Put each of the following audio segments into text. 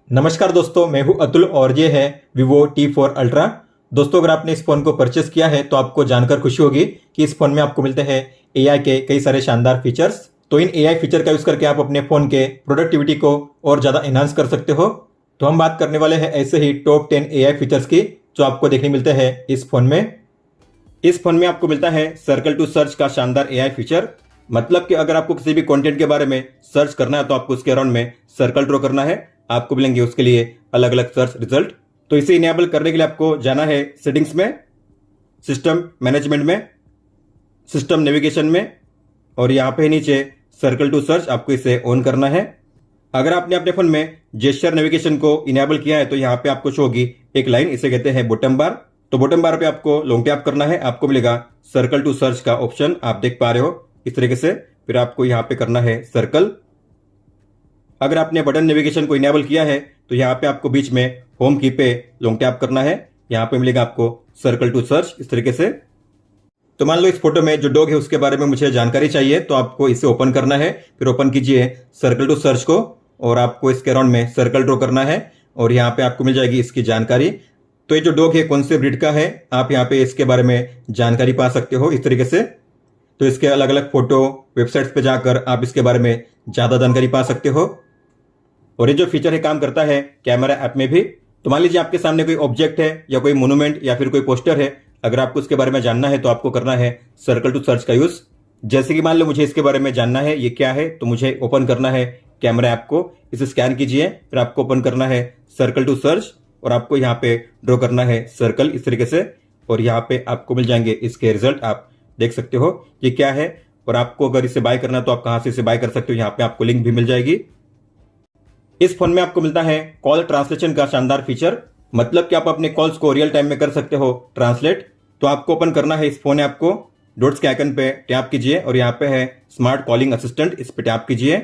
नमस्कार दोस्तों, मैं हूं अतुल और ये है Vivo T4 Ultra। दोस्तों, अगर आपने इस फोन को परचेस किया है तो आपको जानकर खुशी होगी कि इस फोन में आपको मिलते हैं AI के कई सारे शानदार फीचर्स। तो इन AI फीचर का यूज करके आप अपने फोन के प्रोडक्टिविटी को और ज्यादा एनहांस कर सकते हो। तो हम बात करने वाले हैं ऐसे ही टॉप 10 AI फीचर्स की जो आपको देखने मिलते हैं इस फोन में। इस फोन में आपको मिलता है सर्कल टू सर्च का शानदार AI फीचर। मतलब कि अगर आपको किसी भी कंटेंट के बारे में सर्च करना है तो आपको उसके अराउंड में सर्कल ड्रॉ करना है, आपको मिलेंगे उसके लिए अलग अलग सर्च रिजल्ट। तो इसे इनेबल करने के लिए आपको जाना है सेटिंग्स में, सिस्टम मैनेजमेंट में, सिस्टम नेविगेशन में, और यहाँ पे नीचे सर्कल टू सर्च आपको इसे ऑन करना है। अगर आपने अपने फोन में जेस्चर नेविगेशन को इनेबल किया है तो यहाँ पे आपको शो होगी एक लाइन, इसे कहते हैं बॉटम बार। तो बॉटम बार पे आपको लॉन्ग टैप करना है, आपको मिलेगा सर्कल टू सर्च का ऑप्शन, आप देख पा रहे हो इस तरीके से। फिर आपको यहाँ पे करना है सर्कल। अगर आपने बटन नेविगेशन को इनेबल किया है तो यहाँ पे आपको बीच में होम की पे लॉन्ग टैप करना है, यहाँ पे मिलेगा आपको सर्कल टू सर्च इस तरीके से। तो मान लो इस फोटो में जो डॉग है उसके बारे में मुझे जानकारी चाहिए, तो आपको इसे ओपन करना है। फिर ओपन कीजिए सर्कल टू सर्च को और आपको इसके अराउंड में सर्कल ड्रॉ करना है और यहाँ पे आपको मिल जाएगी इसकी जानकारी। तो ये जो डॉग है कौन से ब्रीड का है, आप यहाँ पे इसके बारे में जानकारी पा सकते हो इस तरीके से। तो इसके अलग अलग फोटो वेबसाइट्स पे जाकर आप इसके बारे में ज्यादा जानकारी पा सकते हो। और ये जो फीचर है काम करता है कैमरा ऐप में भी। तो मान लीजिए आपके सामने कोई ऑब्जेक्ट है या कोई मोन्यूमेंट या फिर कोई पोस्टर है, अगर आपको उसके बारे में जानना है तो आपको करना है सर्कल टू सर्च का यूज। जैसे कि मान लो मुझे इसके बारे में जानना है ये क्या है, तो मुझे ओपन करना है कैमरा ऐप को, इसे स्कैन कीजिए, फिर आपको ओपन करना है सर्कल टू सर्च और आपको यहाँ पे ड्रॉ करना है सर्कल इस तरीके से। और यहाँ पे आपको मिल जाएंगे इसके रिजल्ट, आप देख सकते हो ये क्या है। और आपको अगर इसे बाय करना है तो आप कहां से इसे बाय कर सकते हो, यहाँ पे आपको लिंक भी मिल जाएगी। इस फोन में आपको मिलता है कॉल ट्रांसलेशन का शानदार फीचर। मतलब कि आप अपने कॉल्स को रियल टाइम में कर सकते हो ट्रांसलेट। तो आपको ओपन करना है इस फोन ऐप को, डॉट्स के आइकन पे टैप कीजिए और यहाँ पे है स्मार्ट कॉलिंग असिस्टेंट, इस पे टैप कीजिए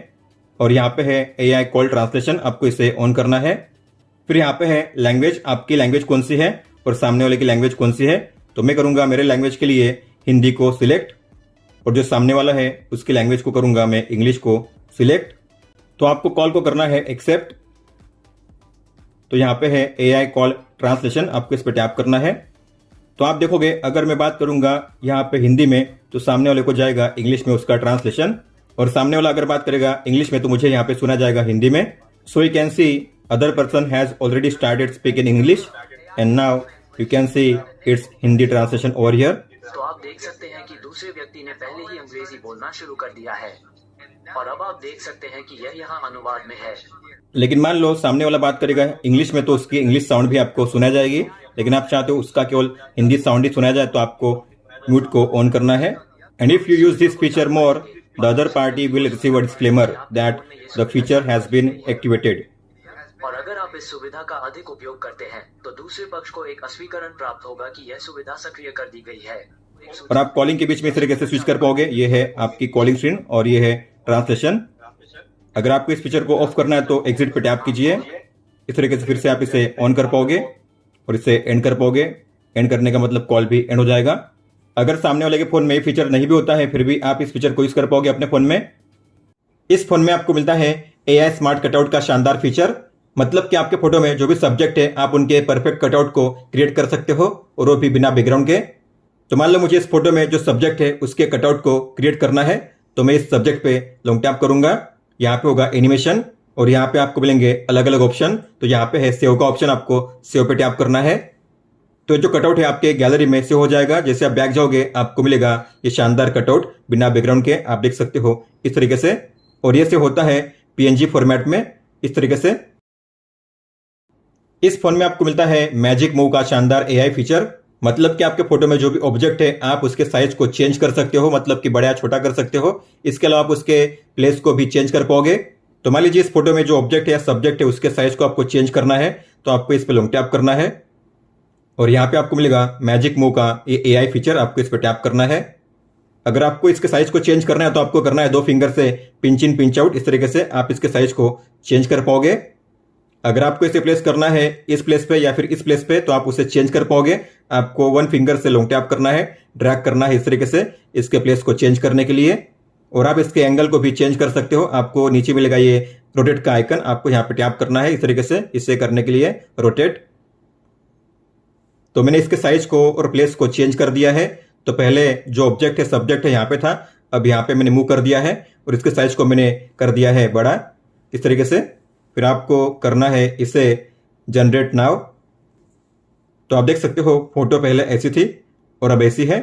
और यहाँ पे है AI कॉल ट्रांसलेशन, आपको इसे ऑन करना है। फिर यहाँ पे है लैंग्वेज, आपकी लैंग्वेज कौन सी है और सामने वाले की लैंग्वेज कौन सी है। तो मैं करूंगा मेरे लैंग्वेज के लिए हिंदी को सिलेक्ट और जो सामने वाला है उसकी लैंग्वेज को करूंगा मैं इंग्लिश को सिलेक्ट। तो आपको कॉल को करना है एक्सेप्ट। तो यहाँ पे है AI कॉल ट्रांसलेशन, आपको इस पे टैप करना है। तो आप देखोगे अगर मैं बात करूंगा यहाँ पे हिंदी में तो सामने वाले को जाएगा इंग्लिश में उसका ट्रांसलेशन, और सामने वाला अगर बात करेगा इंग्लिश में तो मुझे यहाँ पे सुना जाएगा हिंदी में। So you can see other person has already started speaking English and now you can see it's Hindi translation over here. तो आप देख सकते हैं कि दूसरे व्यक्ति ने पहले ही अंग्रेजी बोलना शुरू कर दिया है और अब आप देख सकते हैं कि यह यहाँ अनुवाद में है। लेकिन मान लो सामने वाला बात करेगा इंग्लिश में तो उसकी इंग्लिश साउंड भी आपको सुना जाएगी, लेकिन आप चाहते हो उसका केवल हिंदी साउंड ही सुना जाए तो आपको म्यूट को ऑन करना है। And if you use this feature more the other party will receive a disclaimer that the feature has been activated. और अगर आप इस सुविधा का अधिक उपयोग करते हैं तो दूसरे पक्ष को एक स्वीकरण प्राप्त होगा कि यह सुविधा सक्रिय कर दी गई है। और आप कॉलिंग के बीच में इस तरीके से स्विच कर पाओगे। ये है आपकी कॉलिंग स्क्रीन और ये है ट्रांसलेशन। अगर आपको इस फीचर को ऑफ करना है तो एग्जिट पे टैप कीजिए, इस तरीके से फिर से आप इसे ऑन कर पाओगे और इसे एंड कर पाओगे। एंड करने का मतलब कॉल भी एंड हो जाएगा। अगर सामने वाले के फोन में ये फीचर नहीं भी होता है फिर भी आप इस फीचर को यूज कर पाओगे अपने फोन में। इस फोन में आपको मिलता है AI स्मार्ट कटआउट का शानदार फीचर। मतलब कि आपके फोटो में जो भी सब्जेक्ट है आप उनके परफेक्ट कटआउट को क्रिएट कर सकते हो और वो भी बिना बैकग्राउंड के। तो मान लो मुझे इस फोटो में जो सब्जेक्ट है उसके कटआउट को क्रिएट करना है, तो मैं इस सब्जेक्ट पे लॉन्ग टैप करूंगा, यहाँ पे होगा एनिमेशन और यहाँ पे आपको मिलेंगे अलग अलग ऑप्शन। तो यहाँ पे है सेव का ऑप्शन, आपको सेव पे टैप करना है। तो जो कटआउट है आपके गैलरी में सेव हो जाएगा। जैसे आप बैक जाओगे आपको मिलेगा ये शानदार कटआउट बिना बैकग्राउंड के, आप देख सकते हो इस तरीके से। और ये सेव होता है PNG फॉर्मेट में इस तरीके से। इस फोन में आपको मिलता है मैजिक मूव का शानदार AI फीचर। मतलब कि आपके फोटो में जो भी ऑब्जेक्ट है आप उसके साइज को चेंज कर सकते हो, मतलब कि बड़ा या छोटा कर सकते हो। इसके अलावा आप उसके प्लेस को भी चेंज कर पाओगे। तो मान लीजिए इस फोटो में जो ऑब्जेक्ट है या सब्जेक्ट है उसके साइज को आपको चेंज करना है, तो आपको इस पे लॉन्ग टैप करना है और यहाँ पे आपको मिलेगा मैजिक मूव का ये AI फीचर, आपको इस पे टैप करना है। अगर आपको इसके साइज को चेंज करना है तो आपको करना है 2 फिंगर से पिंच इन पिंच आउट, इस तरीके से आप इसके साइज को चेंज कर पाओगे। अगर आपको इसे प्लेस करना है इस प्लेस पे या फिर इस प्लेस पे तो आप उसे चेंज कर पाओगे। आपको 1 फिंगर से लॉन्ग टैप करना है, ड्रैग करना है इस तरीके से इसके प्लेस को चेंज करने के लिए। और आप इसके एंगल को भी चेंज कर सकते हो। आपको नीचे मिलेगा ये रोटेट का आइकन आपको यहाँ पे टैप करना है इस तरीके से। इसे करने के लिए रोटेट, तो मैंने इसके साइज को और प्लेस को चेंज कर दिया है। तो पहले जो ऑब्जेक्ट है, सब्जेक्ट है, यहाँ पे था, अब यहाँ पे मैंने मूव कर दिया है और इसके साइज को मैंने कर दिया है बड़ा इस तरीके से। फिर आपको करना है इसे जनरेट नाउ। तो आप देख सकते हो फोटो पहले ऐसी थी और अब ऐसी है।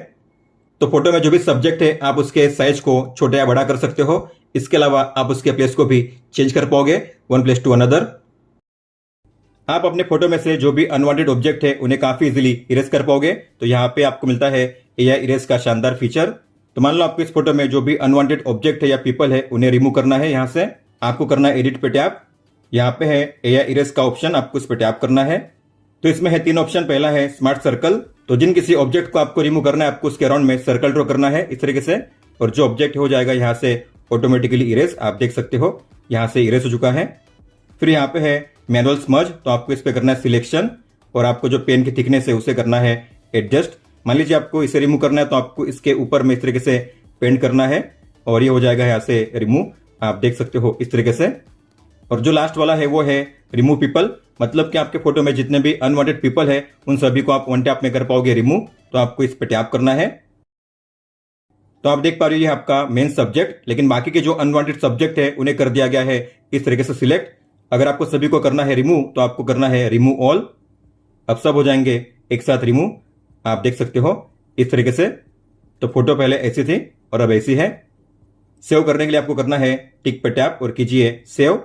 तो फोटो में जो भी सब्जेक्ट है आप उसके साइज को छोटा या बड़ा कर सकते हो। इसके अलावा आप उसके प्लेस को भी चेंज कर पाओगे वन प्लेस टू अनदर। आप अपने फोटो में से जो भी अनवांटेड ऑब्जेक्ट है उन्हें काफी इजीली इरेज कर पाओगे। तो यहाँ पे आपको मिलता है एआई इरेज का शानदार फीचर। तो मान लो आपको इस फोटो में जो भी अनवांटेड ऑब्जेक्ट है या पीपल है उन्हें रिमूव करना है। यहाँ से आपको करना है एडिट पे टैप, यहाँ पे है एआई इरेज का ऑप्शन, आपको इस पे टैप करना है। तो इसमें है 3 ऑप्शन। पहला है स्मार्ट सर्कल, तो जिन किसी ऑब्जेक्ट को आपको रिमूव करना है आपको उसके अराउंड में सर्कल ड्रॉ करना है इस तरीके से, और जो ऑब्जेक्ट हो जाएगा यहाँ से ऑटोमेटिकली इरेज। आप देख सकते हो यहाँ से इरेज हो चुका है। फिर यहाँ पे है मैनुअल स्मज, तो आपको इस पे करना है सिलेक्शन और आपको जो पेन की थिकनेस है उसे करना है एडजस्ट। मान लीजिए आपको इसे रिमूव करना है तो आपको इसके ऊपर में इस तरीके से पेंट करना है और ये हो जाएगा यहाँ से रिमूव। आप देख सकते हो इस तरीके से। और जो लास्ट वाला है वो है रिमूव पीपल, मतलब कि आपके फोटो में जितने भी अनवांटेड पीपल है उन सभी को आप वन टैप में कर पाओगे रिमूव। तो आपको इस पे टैप करना है। तो आप देख पा रहे हो ये आपका मेन सब्जेक्ट, लेकिन बाकी के जो अनवांटेड सब्जेक्ट है उन्हें कर दिया गया है इस तरीके से सिलेक्ट। अगर आपको सभी को करना है रिमूव तो आपको करना है रिमूव ऑल। अब सब हो जाएंगे एक साथ रिमूव, आप देख सकते हो इस तरीके से। तो फोटो पहले ऐसी थी और अब ऐसी है। सेव करने के लिए आपको करना है टिक पे टैप और कीजिए सेव।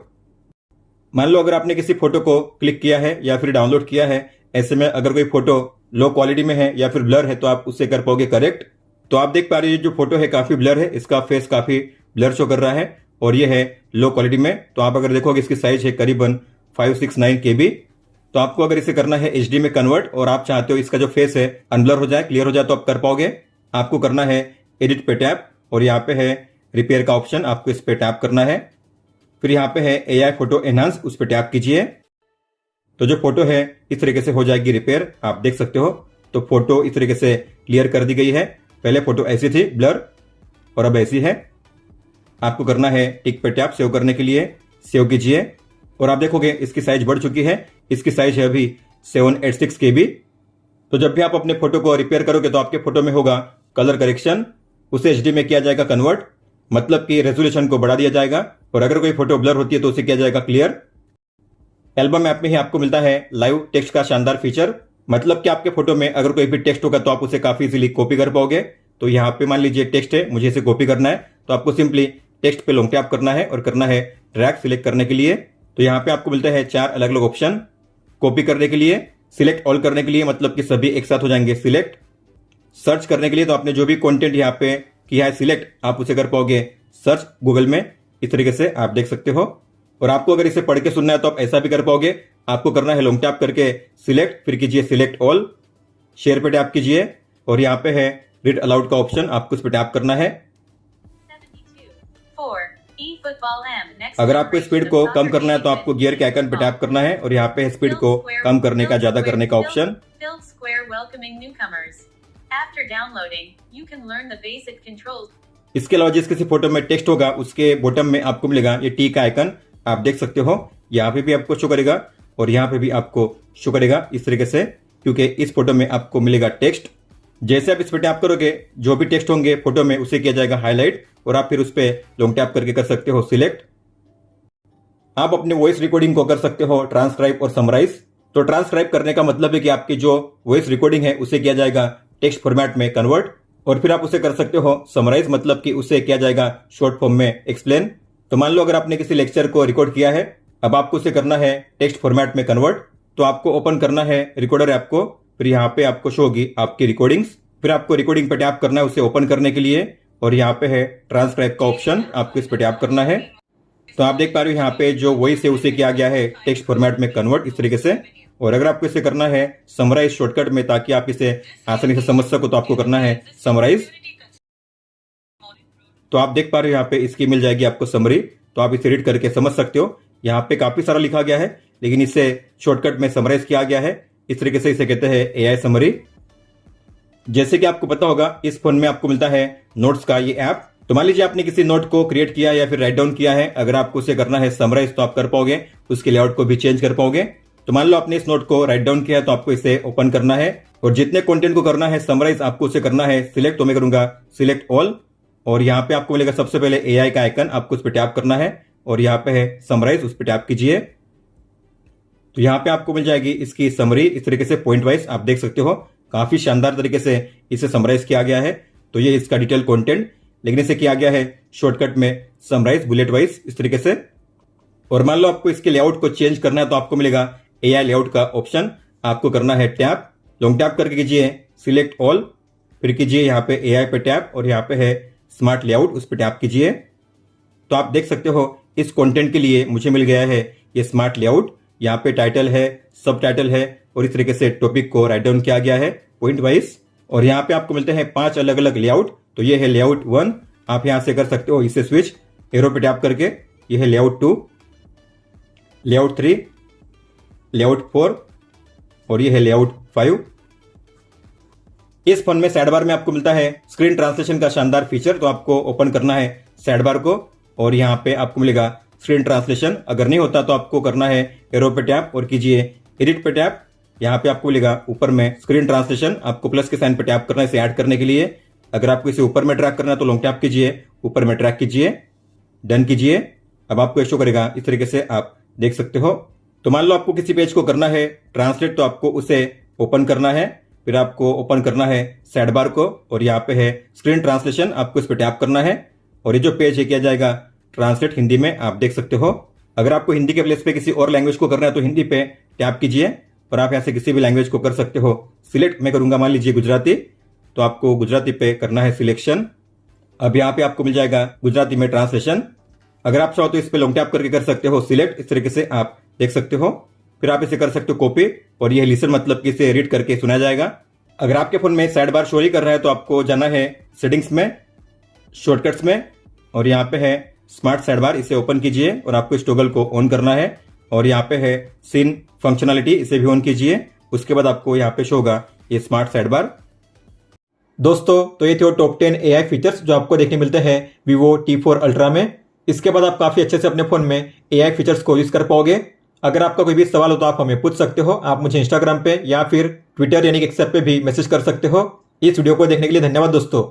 मान लो अगर आपने किसी फोटो को क्लिक किया है या फिर डाउनलोड किया है, ऐसे में अगर कोई फोटो लो क्वालिटी में है या फिर ब्लर है तो आप उससे कर पाओगे करेक्ट। तो आप देख पा रहे हो जो फोटो है काफी ब्लर है, इसका फेस काफी ब्लर शो कर रहा है और ये है लो क्वालिटी में। तो आप अगर देखोगे इसकी साइज है करीबन 569 KB। तो आपको अगर इसे करना है HD में कन्वर्ट और आप चाहते हो इसका जो फेस है अनब्लर हो जाए, क्लियर हो जाए, तो आप कर पाओगे। आपको करना है एडिट पे टैप और यहाँ पे है रिपेयर का ऑप्शन, आपको इस पे टैप करना है। फिर यहाँ पे है एआई फोटो एनहांस, उस पे टैप कीजिए। तो जो फोटो है इस तरीके से हो जाएगी रिपेयर, आप देख सकते हो। तो फोटो इस तरीके से क्लियर कर दी गई है। पहले फोटो ऐसी थी ब्लर और अब ऐसी है। आपको करना है टिक पे टैप सेव करने के लिए, सेव कीजिए और आप देखोगे इसकी साइज बढ़ चुकी है। इसकी साइज है अभी 786 KB। तो जब भी आप अपने फोटो को रिपेयर करोगे तो आपके फोटो में होगा कलर करेक्शन, उसे HD में किया जाएगा कन्वर्ट, मतलब कि रेजोल्यूशन को बढ़ा दिया जाएगा। और अगर कोई फोटो ब्लर होती है तो उसे किया जाएगा क्लियर। एल्बम ऐप में ही आपको मिलता है लाइव टेक्स्ट का शानदार फीचर, मतलब कि आपके फोटो में अगर कोई भी टेक्स्ट होगा तो आप उसे काफी इजीली कॉपी कर पाओगे। तो यहाँ पे मान लीजिए टेक्स्ट है, मुझे इसे कॉपी करना है, तो आपको सिंपली टेक्स्ट पे लॉन्ग टैप करना है और करना है ड्रैग सिलेक्ट करने के लिए। तो यहाँ पे आपको मिलता है 4 अलग अलग ऑप्शन। कॉपी करने के लिए, सिलेक्ट ऑल करने के लिए, मतलब कि सभी एक साथ हो जाएंगे सिलेक्ट। सर्च करने के लिए तो आपने जो भी कंटेंट यहाँ पे किया है सिलेक्ट, आप उसे कर पाओगे सर्च गूगल में इस तरीके से, आप देख सकते हो। और आपको अगर इसे पढ़ के सुनना है तो आप ऐसा भी कर पाओगे। आपको करना है लॉन्ग टैप करके सिलेक्ट, फिर कीजिए सिलेक्ट ऑल, शेयर पे टैप कीजिए और यहाँ पे है रीड अलाउड का ऑप्शन, आपको इस पे टैप करना है। अगर आपको स्पीड को कम करना है तो आपको गियर के आइकन पे टैप करना है और यहाँ पे स्पीड को कम करने का, ज्यादा करने का ऑप्शन। इसके अलावा जिस किसी फोटो में टेक्स्ट होगा उसके बॉटम में आपको मिलेगा ये टी का आइकन, आप देख सकते हो। यहाँ पे भी आपको शो करेगा और यहाँ पे भी आपको शो करेगा इस तरीके से, क्योंकि इस फोटो में आपको मिलेगा टेक्स्ट। जैसे आप इस पे टैप करोगे जो भी टेक्स्ट होंगे फोटो में उसे किया जाएगा हाईलाइट और आप फिर उस पर लॉन्ग टैप करके कर सकते हो सिलेक्ट। आप अपने वॉइस रिकॉर्डिंग को कर सकते हो ट्रांसक्राइब और समराइज। तो ट्रांसक्राइब करने का मतलब है कि आपकी जो वॉइस रिकॉर्डिंग है उसे किया जाएगा टेक्स्ट फॉर्मेट में कन्वर्ट, और फिर आप उसे कर सकते हो समराइज, मतलब कि उसे किया जाएगा शॉर्ट फॉर्म में एक्सप्लेन। तो मान लो अगर आपने किसी लेक्चर को रिकॉर्ड किया है, अब आपको उसे करना है टेक्स्ट फॉर्मेट में कन्वर्ट। तो आपको ओपन करना है रिकॉर्डर ऐप को, फिर यहाँ पे आपको शो होगी आपकी रिकॉर्डिंग्स, फिर आपको रिकॉर्डिंग पे टैप करना है उसे ओपन करने के लिए और यहाँ पे है ट्रांसक्राइब का ऑप्शन, आपको इस पे टैप करना है। तो आप देख पा रहे हो यहाँ पे जो वॉइस है उसे किया गया है टेक्स्ट फॉर्मेट में कन्वर्ट इस तरीके से। और अगर आपको इसे करना है समराइज शॉर्टकट में ताकि आप इसे आसानी से समझ सको, तो आपको करना है समराइज। तो आप देख पा रहे हो यहाँ पे इसकी मिल जाएगी आपको समरी, तो आप इसे रीड करके समझ सकते हो। यहाँ पे काफी सारा लिखा गया है लेकिन इसे शॉर्टकट में समराइज किया गया है इस तरीके से, इसे कहते हैं एआई समरी। जैसे कि आपको पता होगा इस फोन में आपको मिलता है नोट्स का ये ऐप, तो मान लीजिए आपने किसी नोट को क्रिएट किया या फिर राइट डाउन किया है, अगर आपको उसे करना है समराइज तो आप कर पाओगे, उसके लेआउट को भी चेंज कर पाओगे। तो मान लो आपने इस नोट को राइट डाउन किया है तो आपको इसे ओपन करना है और जितने कंटेंट को करना है समराइज आपको उसे करना है सिलेक्ट। तो मैं करूंगा सिलेक्ट ऑल और यहाँ पे आपको मिलेगा सबसे पहले एआई का आइकन, आपको उस पर टैप करना है और यहाँ पे है समराइज, उस पर टैप कीजिए। तो यहाँ पे आपको मिल जाएगी इसकी समरी, इस तरीके से पॉइंट वाइज आप देख सकते हो, काफी शानदार तरीके से इसे समराइज किया गया है। तो ये इसका डिटेल कंटेंट, लेकिन इसे किया गया है शॉर्टकट में समराइज बुलेट वाइज इस तरीके से। और मान लो आपको इसके लेआउट को चेंज करना है तो आपको मिलेगा एआई लेआउट का ऑप्शन, आपको करना है टैप, लॉन्ग टैप करके कीजिए सिलेक्ट ऑल, फिर कीजिए यहाँ पे एआई पे टैप और यहाँ पे है स्मार्ट लेआउट, उस पर टैप कीजिए। तो आप देख सकते हो इस कंटेंट के लिए मुझे मिल गया है ये स्मार्ट लेआउट। यहाँ पे टाइटल है, सब टाइटल है और इस तरीके से टॉपिक को राइट डाउन किया गया है पॉइंट वाइज। और यहाँ पे आपको मिलते हैं 5 अलग अलग लेआउट। तो ये है लेआउट 1, आप यहाँ से कर सकते हो इसे स्विच एरो पे टैप करके। ये है लेआउट 2, लेआउट 3, लेआउट 4 और ये है लेआउट 5। इस फोन में साइड बार में आपको मिलता है स्क्रीन ट्रांसलेशन का शानदार फीचर। तो आपको ओपन करना है साइड बार को और यहाँ पे आपको मिलेगा स्क्रीन ट्रांसलेशन। अगर नहीं होता तो आपको करना है एरो पे टैप और कीजिए एडिट पे टैप। यहाँ पे आपको मिलेगा ऊपर में स्क्रीन ट्रांसलेशन, आपको प्लस के साइन पे टैप करना है इसे ऐड करने के लिए। अगर आपको इसे ऊपर में ट्रैक करना है तो लॉन्ग टैप कीजिए, ऊपर में ट्रैक कीजिए, डन कीजिए। अब आपको शो करेगा इस तरीके से, आप देख सकते हो। तो मान लो आपको किसी पेज को करना है ट्रांसलेट, तो आपको उसे ओपन करना है, फिर आपको ओपन करना है साइड बार को और यहाँ पे है स्क्रीन ट्रांसलेशन, आपको इस पर टैप करना है और ये जो पेज है किया जाएगा ट्रांसलेट हिंदी में, आप देख सकते हो। अगर आपको हिंदी के प्लेस पे किसी और लैंग्वेज को करना है तो हिंदी पे टैप कीजिए और आप यहाँ से किसी भी लैंग्वेज को कर सकते हो सिलेक्ट। मैं करूंगा मान लीजिए गुजराती, तो आपको गुजराती पे करना है सिलेक्शन। अब यहाँ पे आपको मिल जाएगा गुजराती में ट्रांसलेशन। अगर आप चाहो तो इस पे लॉन्ग टैप करके कर सकते हो सिलेक्ट, इस तरीके से आप देख सकते हो। फिर आप इसे कर सकते हो कॉपी और यह लिसन, मतलब कि इसे रीड करके सुना जाएगा। अगर आपके फोन में साइड बार शो ही कर रहा है तो आपको जाना है सेटिंग्स में, शॉर्टकट्स में और यहाँ पे है स्मार्ट साइड बार, इसे ओपन कीजिए और आपको इस टॉगल को ऑन करना है और यहाँ पे है सीन फंक्शनलिटी, इसे भी ऑन कीजिए। उसके बाद आपको यहाँ पे शो होगा ये स्मार्ट साइड बार। दोस्तों तो ये थे टॉप 10 एआई फीचर्स जो आपको देखने मिलते हैं Vivo T4 Ultra में। इसके बाद आप काफी अच्छे से अपने फोन में एआई फीचर्स को यूज कर पाओगे। अगर आपका कोई भी सवाल हो तो आप हमें पूछ सकते हो, आप मुझे इंस्टाग्राम पे या फिर ट्विटर यानी कि एक्स पे भी मैसेज कर सकते हो। इस वीडियो को देखने के लिए धन्यवाद दोस्तों।